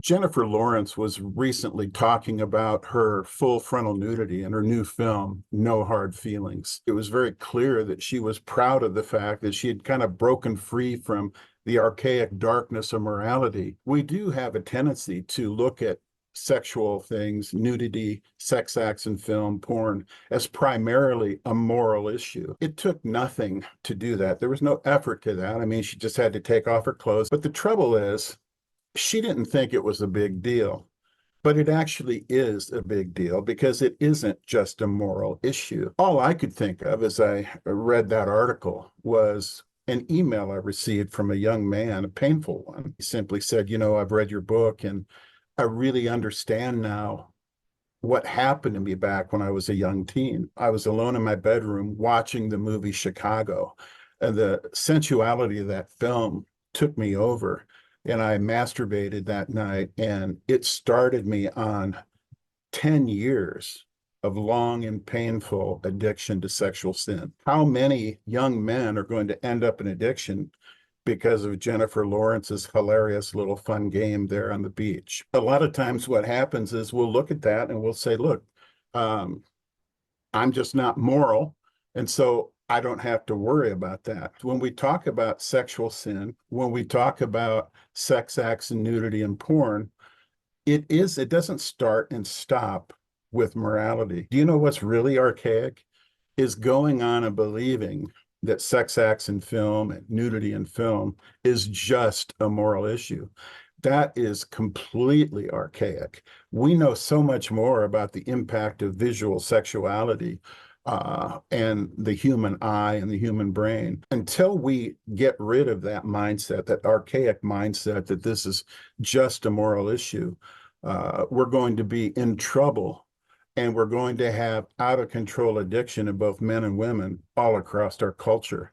Jennifer Lawrence was recently talking about her full frontal nudity in her new film, No Hard Feelings. It was very clear that she was proud of the fact that she had kind of broken free from the archaic darkness of morality. We do have a tendency to look at sexual things, nudity, sex acts in film, porn, as primarily a moral issue. It took nothing to do that. There was no effort to that. I mean, she just had to take off her clothes. But the trouble is, she didn't think it was a big deal, but it actually is a big deal because it isn't just a moral issue. All I could think of as I read that article was an email I received from a young man, a painful one. He simply said, I've read your book and I really understand now what happened to me back when I was a young teen. I was alone in my bedroom watching the movie Chicago, and the sensuality of that film took me over. And I masturbated that night, and it started me on 10 years of long and painful addiction to sexual sin. How many young men are going to end up in addiction because of Jennifer Lawrence's hilarious little fun game there on the beach? A lot of times what happens is we'll look at that and we'll say, look, um, I'm just not moral. And so I don't have to worry about that. When we talk about sexual sin, when we talk about sex acts and nudity and porn, it doesn't start and stop with morality. Do you know what's really archaic? Is going on and believing that sex acts in film and nudity in film is just a moral issue. That is completely archaic. We know so much more about the impact of visual sexuality and the human eye and the human brain. Until we get rid of that mindset, that archaic mindset that this is just a moral issue, we're going to be in trouble, and we're going to have out of control addiction in both men and women all across our culture.